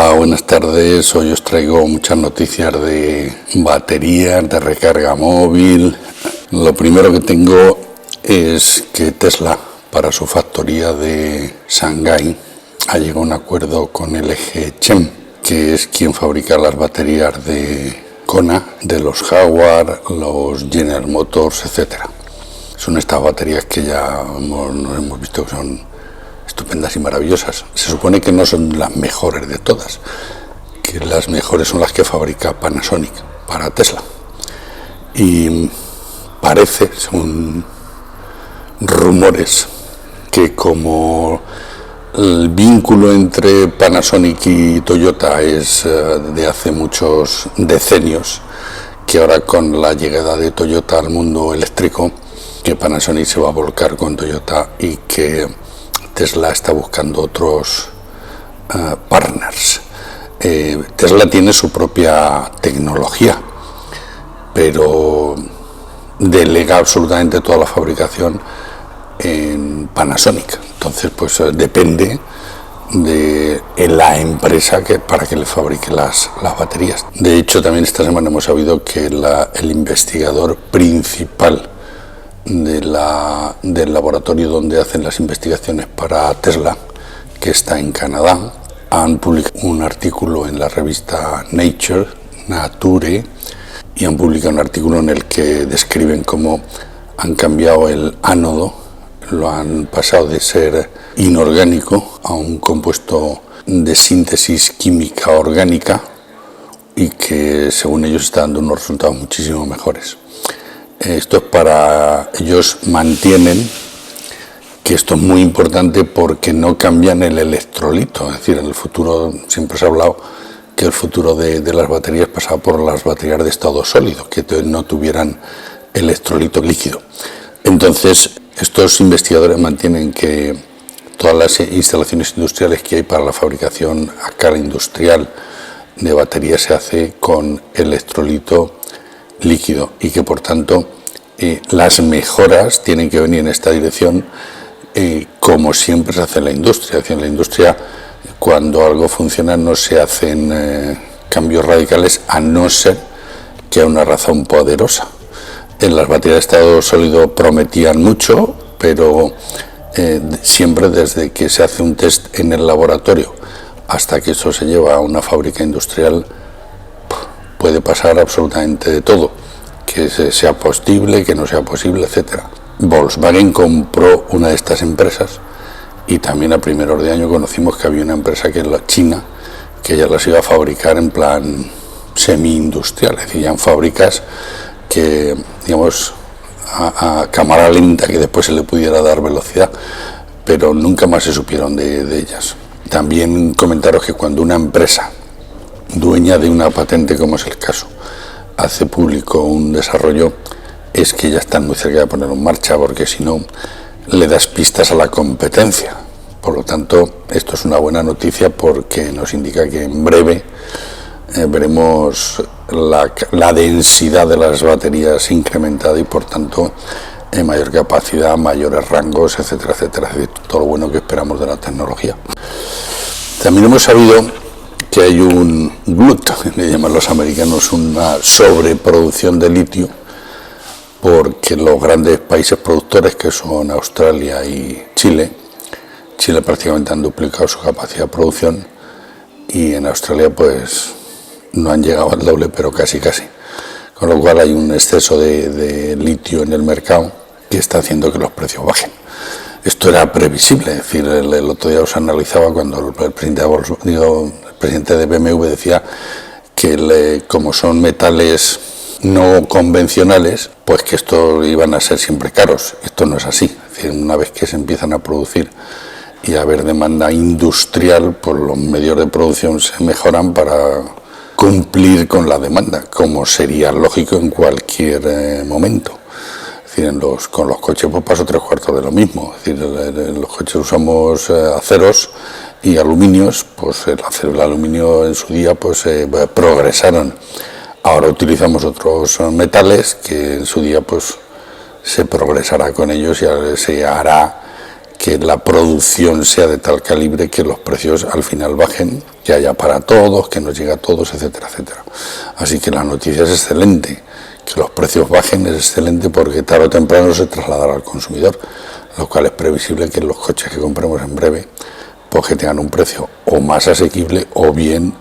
Hola, buenas tardes. Hoy os traigo muchas noticias de baterías, de recarga móvil. Lo primero que tengo es que Tesla, para su factoría de Shanghái, ha llegado a un acuerdo con LG Chem, que es quien fabrica las baterías de Kona, de los Jaguar, los General Motors, etcétera. Son estas baterías que ya hemos visto que son estupendas y maravillosas. Se supone que no son las mejores de todas, que las mejores son las que fabrica Panasonic para Tesla. Y parece, según rumores, que como el vínculo entre Panasonic y Toyota es de hace muchos decenios, que ahora con la llegada de Toyota al mundo eléctrico, que Panasonic se va a volcar con Toyota y que Tesla está buscando otros partners. Tesla tiene su propia tecnología, pero delega absolutamente toda la fabricación en Panasonic. Entonces, pues depende de la empresa para que le fabrique las baterías. De hecho, también esta semana hemos sabido que el investigador principal del laboratorio donde hacen las investigaciones para Tesla, que está en Canadá, han publicado un artículo en la revista Nature, y han publicado un artículo en el que describen cómo han cambiado el ánodo, lo han pasado de ser inorgánico a un compuesto de síntesis química orgánica, y que según ellos está dando unos resultados muchísimo mejores. Esto es para ellos, mantienen que esto es muy importante porque no cambian el electrolito. Es decir, en el futuro siempre se ha hablado que el futuro de las baterías pasaba por las baterías de estado sólido, que no tuvieran electrolito líquido. Entonces, estos investigadores mantienen que todas las instalaciones industriales que hay para la fabricación a escala industrial de baterías se hace con electrolito líquido, y que por tanto las mejoras tienen que venir en esta dirección, como siempre se hace en la industria. Es decir, en la industria, cuando algo funciona, no se hacen cambios radicales, a no ser que haya una razón poderosa. En las baterías de estado sólido prometían mucho, pero siempre desde que se hace un test en el laboratorio hasta que eso se lleva a una fábrica industrial, puede pasar absolutamente de todo, que sea posible, que no sea posible, etcétera. Volkswagen compró una de estas empresas, y también a primeros de año conocimos que había una empresa que es la China, que ya las iba a fabricar en plan semi-industrial, es decir, ya en fábricas que, digamos, a cámara lenta, que después se le pudiera dar velocidad, pero nunca más se supieron de ellas. También comentaros que cuando una empresa dueña de una patente, como es el caso, hace público un desarrollo, es que ya están muy cerca de ponerlo en marcha, porque si no le das pistas a la competencia. Por lo tanto, esto es una buena noticia porque nos indica que en breve veremos la densidad de las baterías incrementada y por tanto mayor capacidad, mayores rangos, etcétera, etcétera, todo lo bueno que esperamos de la tecnología. También hemos sabido que hay un glut, le llaman los americanos, una sobreproducción de litio, porque los grandes países productores, que son Australia y Chile prácticamente han duplicado su capacidad de producción, y en Australia pues no han llegado al doble, pero casi, con lo cual hay un exceso de litio en el mercado que está haciendo que los precios bajen. Esto era previsible, es decir, el otro día os analizaba cuando el presidente de BMW decía que como son metales no convencionales, pues que esto iban a ser siempre caros. Esto no es así. Es decir, una vez que se empiezan a producir y a haber demanda industrial, pues los medios de producción se mejoran para cumplir con la demanda, como sería lógico en cualquier momento. Es decir, con los coches pues paso 3/4 de lo mismo. Es decir, en los coches usamos aceros y aluminios, pues el acero y el aluminio en su día pues progresaron. Ahora utilizamos otros metales que en su día pues se progresará con ellos y se hará que la producción sea de tal calibre que los precios al final bajen que haya para todos, que nos llegue a todos, etcétera, etcétera. Así que la noticia es excelente, que los precios bajen es excelente porque tarde o temprano se trasladará al consumidor, lo cual es previsible que los coches que compremos en breve pues que tengan un precio o más asequible o bien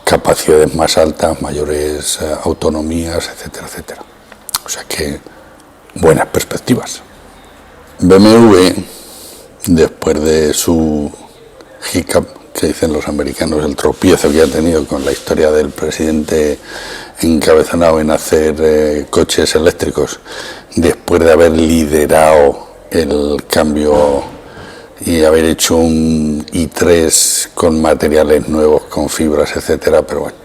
capacidades más altas, mayores autonomías, etcétera, etcétera. O sea que buenas perspectivas. BMW, después de su hiccup, que dicen los americanos, el tropiezo que ha tenido con la historia del presidente encabezonado en hacer coches eléctricos, después de haber liderado el cambio y haber hecho un i3 con materiales nuevos, con fibras, etcétera, pero bueno,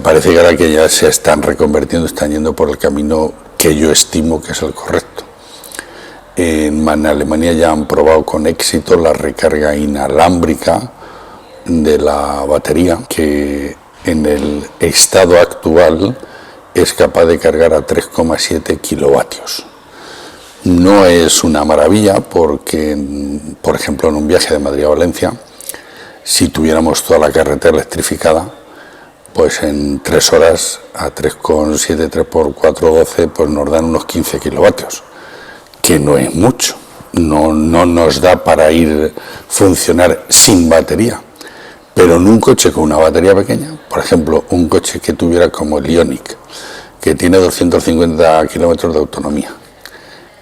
parece que ahora que ya se están reconvirtiendo, están yendo por el camino que yo estimo que es el correcto. En Alemania ya han probado con éxito la recarga inalámbrica de la batería, que en el estado actual es capaz de cargar a 3,7 kilovatios. No es una maravilla porque, por ejemplo, en un viaje de Madrid a Valencia, si tuviéramos toda la carretera electrificada, pues en 3 horas a 3,7, 3 por 4, 12, pues nos dan unos 15 kilovatios, que no es mucho, no nos da para funcionar sin batería. Pero en un coche con una batería pequeña, por ejemplo, un coche que tuviera como el Ioniq, que tiene 250 kilómetros de autonomía,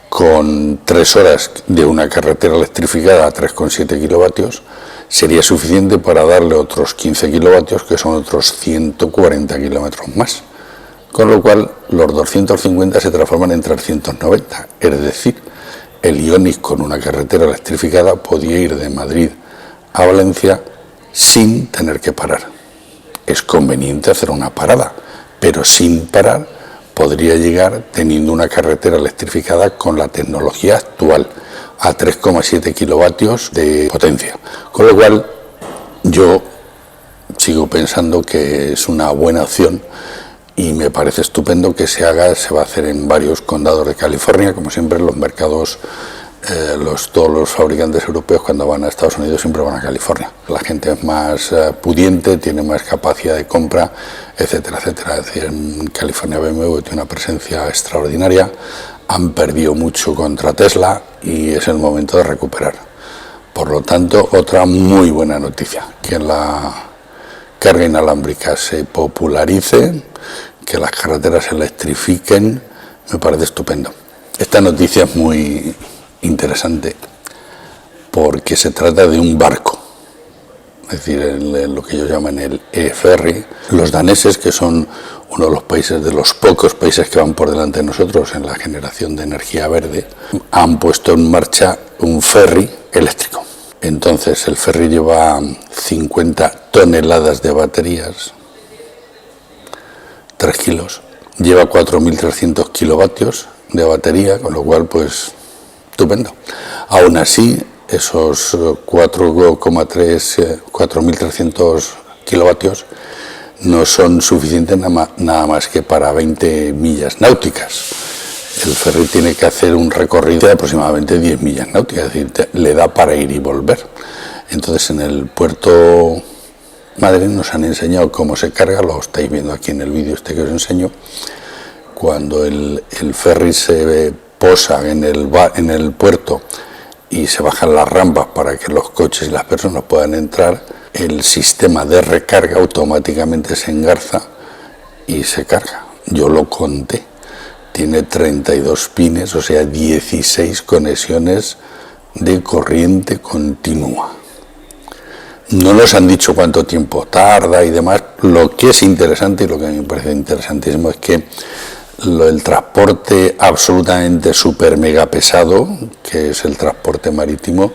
con 3 horas de una carretera electrificada a 3,7 kilovatios, sería suficiente para darle otros 15 kilovatios, que son otros 140 kilómetros más. Con lo cual, los 250 se transforman en 390. Es decir, el Ioniq con una carretera electrificada podía ir de Madrid a Valencia sin tener que parar. Es conveniente hacer una parada, pero sin parar podría llegar teniendo una carretera electrificada con la tecnología actual a 3,7 kilovatios de potencia. Con lo cual, yo sigo pensando que es una buena opción y me parece estupendo que se haga. Se va a hacer en varios condados de California, como siempre. Los mercados, todos los fabricantes europeos cuando van a Estados Unidos siempre van a California. La gente es más pudiente, tiene más capacidad de compra, etcétera, etcétera. Es decir, en California BMW tiene una presencia extraordinaria, han perdido mucho contra Tesla y es el momento de recuperar. Por lo tanto, otra muy buena noticia, que la carga inalámbrica se popularice, que las carreteras se electrifiquen, me parece estupendo. Esta noticia es muy interesante porque se trata de un barco, es decir, lo que ellos llaman el e-ferry. Los daneses, que son uno de los países, de los pocos países que van por delante de nosotros en la generación de energía verde, han puesto en marcha un ferry eléctrico. Entonces el ferry lleva 50 toneladas de baterías, 3 kilos, lleva 4.300 kilovatios de batería, con lo cual pues estupendo. Aún así, esos 4,3 kilovatios no son suficientes nada más que para 20 millas náuticas. El ferry tiene que hacer un recorrido de aproximadamente 10 millas náuticas, es decir, le da para ir y volver. Entonces, en el puerto Madrid nos han enseñado cómo se carga, lo estáis viendo aquí en el vídeo este que os enseño. Cuando el ferry se posa en el puerto y se bajan las rampas para que los coches y las personas puedan entrar, el sistema de recarga automáticamente se engarza y se carga. Yo lo conté. Tiene 32 pines, o sea, 16 conexiones de corriente continua. No nos han dicho cuánto tiempo tarda y demás. Lo que es interesante, y lo que a mí me parece interesantísimo, es que el transporte absolutamente súper mega pesado, que es el transporte marítimo,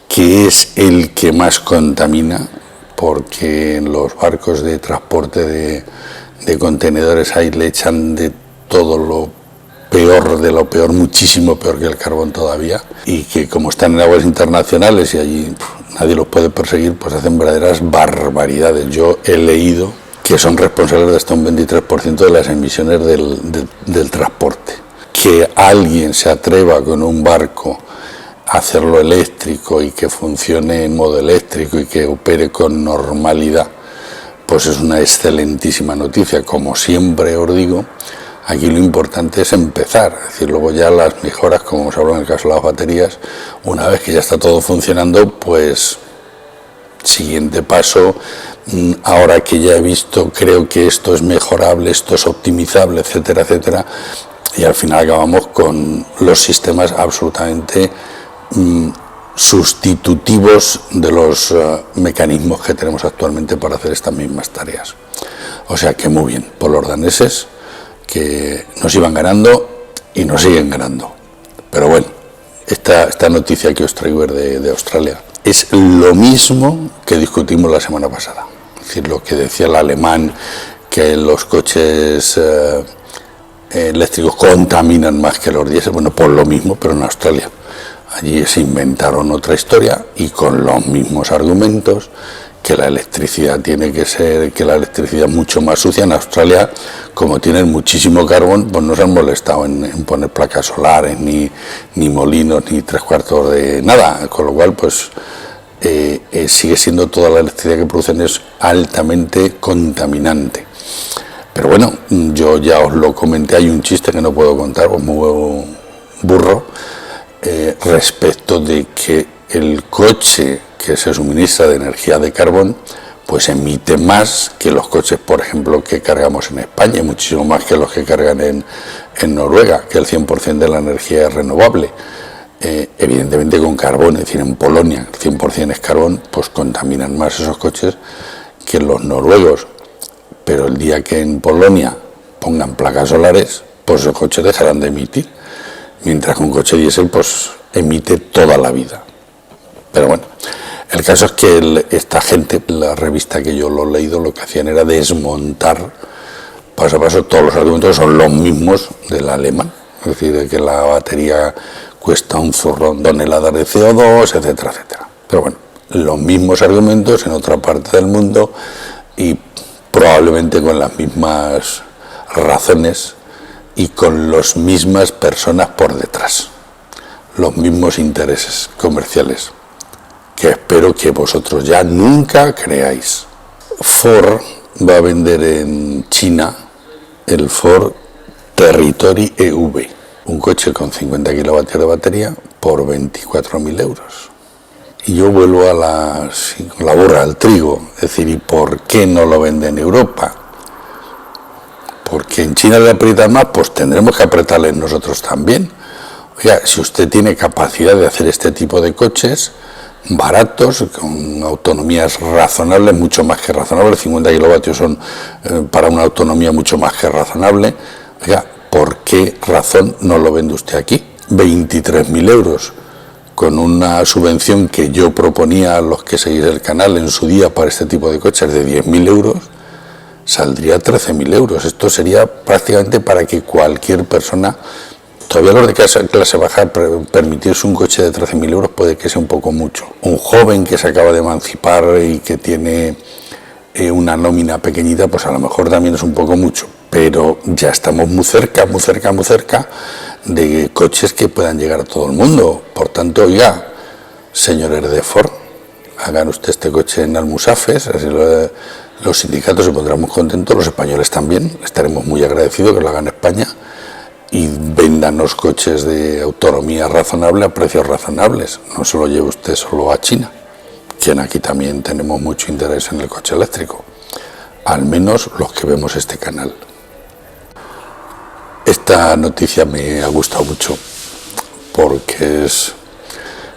que es el que más contamina, porque en los barcos de transporte de contenedores ahí le echan de todo lo peor de lo peor, muchísimo peor que el carbón todavía, y que como están en aguas internacionales y allí nadie los puede perseguir, pues hacen verdaderas barbaridades. Yo he leído que son responsables de hasta un 23% de las emisiones del transporte. Que alguien se atreva con un barco hacerlo eléctrico y que funcione en modo eléctrico y que opere con normalidad, pues es una excelentísima noticia. Como siempre os digo, aquí lo importante es empezar, es decir, luego ya las mejoras, como hemos hablado en el caso de las baterías, una vez que ya está todo funcionando, pues siguiente paso, ahora que ya he visto, creo que esto es mejorable, esto es optimizable, etcétera, etcétera, y al final acabamos con los sistemas absolutamente sustitutivos de los mecanismos que tenemos actualmente para hacer estas mismas tareas. O sea que muy bien por los daneses, que nos iban ganando y nos siguen ganando. Pero bueno, esta noticia que os traigo es de Australia. Es lo mismo que discutimos la semana pasada. Es decir, lo que decía el alemán, que los coches eléctricos contaminan más que los diésel. Bueno, por lo mismo, pero en Australia. Allí se inventaron otra historia y con los mismos argumentos, que la electricidad tiene que ser, que la electricidad es mucho más sucia. En Australia, como tienen muchísimo carbón, pues no se han molestado en poner placas solares, ni molinos, ni 3/4 de nada, con lo cual pues sigue siendo toda la electricidad que producen es altamente contaminante. Pero bueno, yo ya os lo comenté, hay un chiste que no puedo contar, pues muy burro, respecto de que el coche que se suministra de energía de carbón pues emite más que los coches, por ejemplo, que cargamos en España, y muchísimo más que los que cargan en Noruega, que el 100% de la energía es renovable, evidentemente con carbón. Es decir, en Polonia el 100% es carbón, pues contaminan más esos coches que los noruegos, pero el día que en Polonia pongan placas solares, pues esos coches dejarán de emitir, mientras que un coche diésel pues emite toda la vida. Pero bueno, el caso es que esta gente, la revista que yo lo he leído, lo que hacían era desmontar paso a paso todos los argumentos, son los mismos del alemán, es decir, de que la batería cuesta un zurrón toneladas de CO2, etcétera, etcétera. Pero bueno, los mismos argumentos en otra parte del mundo y probablemente con las mismas razones y con las mismas personas por detrás, los mismos intereses comerciales, que espero que vosotros ya nunca creáis. Ford va a vender en China el Ford Territory EV, un coche con 50 kilovatios de batería por 24.000 euros. Y yo vuelvo a la burra al trigo, es decir, ¿y por qué no lo vende en Europa? Porque en China le aprietan más, pues tendremos que apretarles nosotros también. Oiga, si usted tiene capacidad de hacer este tipo de coches baratos, con autonomías razonables, mucho más que razonables, 50 kilovatios son para una autonomía mucho más que razonable, oiga, ¿por qué razón no lo vende usted aquí? 23.000 euros, con una subvención que yo proponía a los que seguís el canal en su día para este tipo de coches de 10.000 euros, saldría 13.000 euros. Esto sería prácticamente para que cualquier persona, todavía los de clase baja, permitirse un coche de 13.000 euros puede que sea un poco mucho. Un joven que se acaba de emancipar y que tiene una nómina pequeñita, pues a lo mejor también es un poco mucho, pero ya estamos muy cerca de coches que puedan llegar a todo el mundo. Por tanto, oiga, señores de Ford, hagan usted este coche en Almusafes, así los sindicatos se pondrán muy contentos, los españoles también, estaremos muy agradecidos que lo hagan en España, y vendan los coches de autonomía razonable a precios razonables. No se lo lleve usted solo a China, quien aquí también tenemos mucho interés en el coche eléctrico, al menos los que vemos este canal. Esta noticia me ha gustado mucho porque es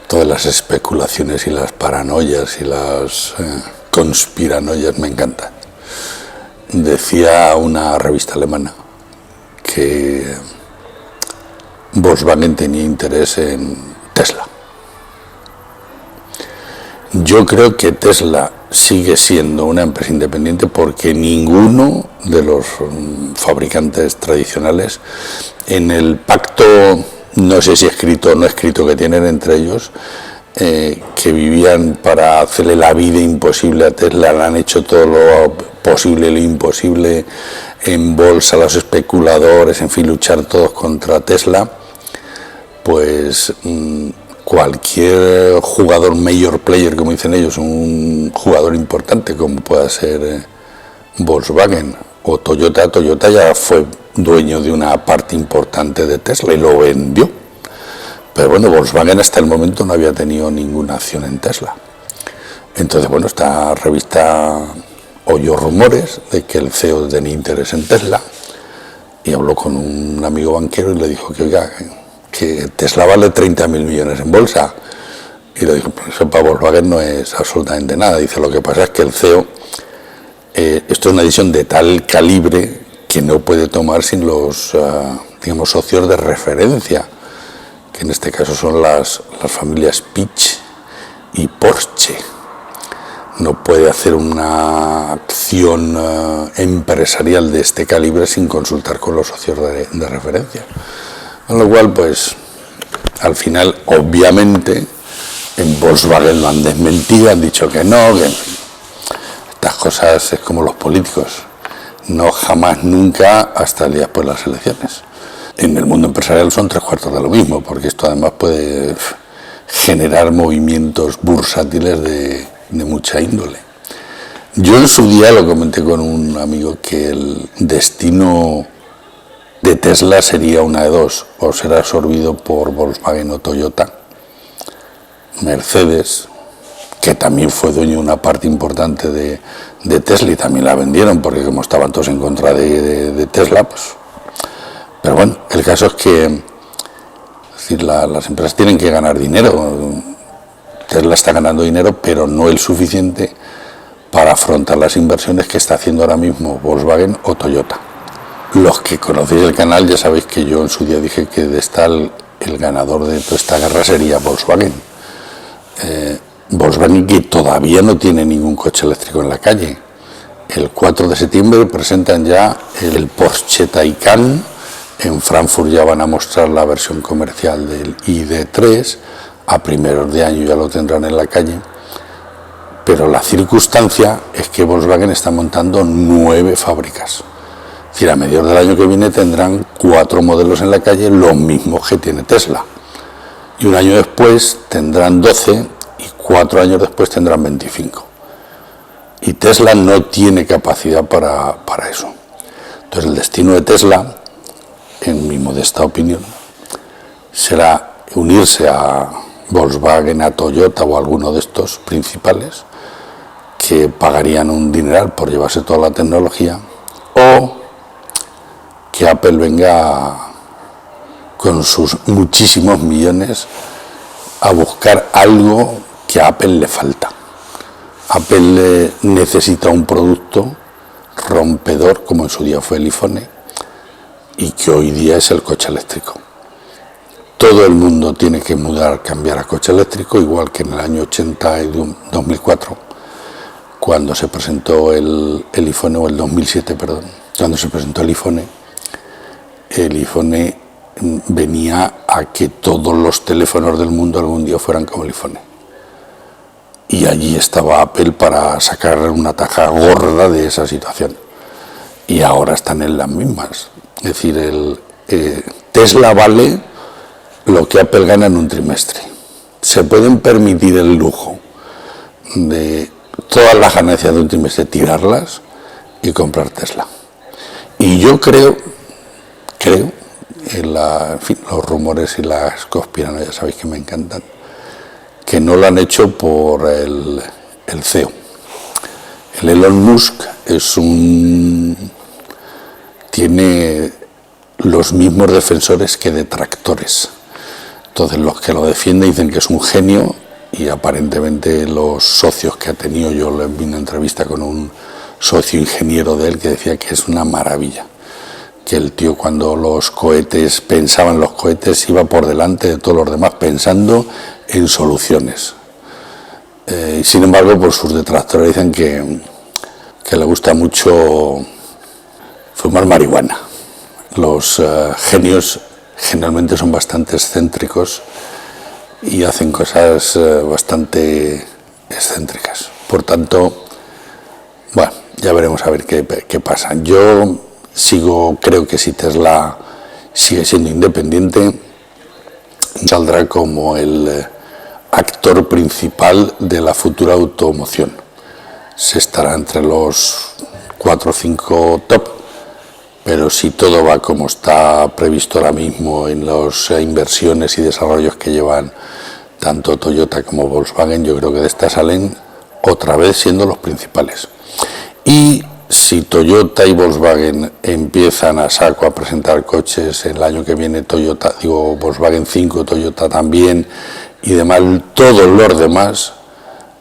todas las especulaciones y las paranoias y las conspiranoias me encantan. Decía una revista alemana que Volkswagen tenía interés en Tesla. Yo creo que Tesla sigue siendo una empresa independiente porque ninguno de los fabricantes tradicionales, en el pacto, no sé si escrito o no escrito que tienen entre ellos, que vivían para hacerle la vida imposible a Tesla, le han hecho todo lo posible y lo imposible en bolsa, los especuladores, en fin, luchar todos contra Tesla, pues cualquier jugador major player, como dicen ellos, un jugador importante como pueda ser Volkswagen o Toyota. Toyota ya fue dueño de una parte importante de Tesla y lo vendió. Pero bueno, Volkswagen hasta el momento no había tenido ninguna acción en Tesla. Entonces, bueno, esta revista oyó rumores de que el CEO tenía interés en Tesla y habló con un amigo banquero y le dijo que, oiga, que Tesla vale 30.000 millones en bolsa. Y le dijo, pues eso para Volkswagen no es absolutamente nada. Dice, lo que pasa es que el CEO, esto es una decisión de tal calibre que no puede tomar sin los, digamos, socios de referencia, que en este caso son las familias Pitch y Porsche. No puede hacer una acción empresarial de este calibre sin consultar con los socios de referencia. Con lo cual, pues, al final, obviamente, en Volkswagen lo han desmentido, han dicho que no, que estas cosas es como los políticos, no jamás, nunca, hasta el día después de las elecciones. En el mundo empresarial son 3/4 de lo mismo, porque esto además puede generar movimientos bursátiles de mucha índole. Yo en su día lo comenté con un amigo que el destino de Tesla sería una de dos: o será absorbido por Volkswagen o Toyota. Mercedes, que también fue dueño de una parte importante de Tesla y también la vendieron porque como estaban todos en contra de Tesla, pues. Pero bueno, el caso es que, es decir, las empresas tienen que ganar dinero. Tesla está ganando dinero, pero no el suficiente para afrontar las inversiones que está haciendo ahora mismo Volkswagen o Toyota. Los que conocéis el canal ya sabéis que yo en su día dije que el ganador de toda esta guerra sería Volkswagen. Volkswagen, que todavía no tiene ningún coche eléctrico en la calle. El 4 de septiembre presentan ya el Porsche Taycan. En Frankfurt ya van a mostrar la versión comercial del ID.3. A primeros de año ya lo tendrán en la calle. Pero la circunstancia es que Volkswagen está montando 9 fábricas. Es decir, a mediados del año que viene tendrán 4 modelos en la calle, los mismos que tiene Tesla. Y un año después tendrán 12 y 4 años después tendrán 25. Y Tesla no tiene capacidad para eso. Entonces el destino de Tesla, en mi modesta opinión, será unirse a Volkswagen, a Toyota o a alguno de estos principales, que pagarían un dineral por llevarse toda la tecnología, o que Apple venga con sus muchísimos millones a buscar algo que a Apple le falta. Apple necesita un producto rompedor, como en su día fue el iPhone, y que hoy día es el coche eléctrico. Todo el mundo tiene que cambiar a coche eléctrico, igual que en el año 80 y 2004, cuando se presentó el iPhone, o el 2007, perdón, cuando se presentó el iPhone venía a que todos los teléfonos del mundo algún día fueran como el iPhone. Y allí estaba Apple para sacar una taja gorda de esa situación. Y ahora están en las mismas. Es decir, Tesla vale lo que Apple gana en un trimestre. Se pueden permitir el lujo de todas las ganancias de un trimestre tirarlas y comprar Tesla. Y yo creo, en fin, los rumores y las conspiranoias, ya sabéis que me encantan, que no lo han hecho por el CEO. El Elon Musk tiene los mismos defensores que detractores. Entonces los que lo defienden dicen que es un genio, y aparentemente los socios que ha tenido, yo le vi una entrevista con un socio ingeniero de él que decía que es una maravilla, que el tío cuando pensaba en los cohetes iba por delante de todos los demás pensando en soluciones. Y sin embargo, pues sus detractores dicen que le gusta mucho fumar marihuana. Los genios generalmente son bastante excéntricos y hacen cosas bastante excéntricas. Por tanto, bueno, ya veremos a ver qué pasa. Yo creo que si Tesla sigue siendo independiente, saldrá como el actor principal de la futura automoción. Se estará entre los 4 o 5 top, pero si todo va como está previsto ahora mismo en las inversiones y desarrollos que llevan tanto Toyota como Volkswagen, yo creo que de estas salen otra vez siendo los principales. Y si Toyota y Volkswagen empiezan a saco a presentar coches el año que viene, Volkswagen 5, Toyota también y demás, todos los demás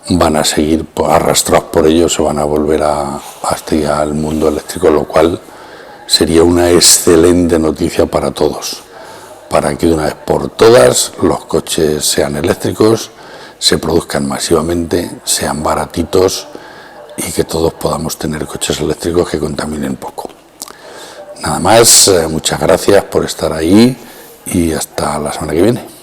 van a seguir arrastrados por ellos, se van a volver al mundo eléctrico, lo cual sería una excelente noticia para todos, para que de una vez por todas los coches sean eléctricos, se produzcan masivamente, sean baratitos y que todos podamos tener coches eléctricos que contaminen poco. Nada más, muchas gracias por estar ahí y hasta la semana que viene.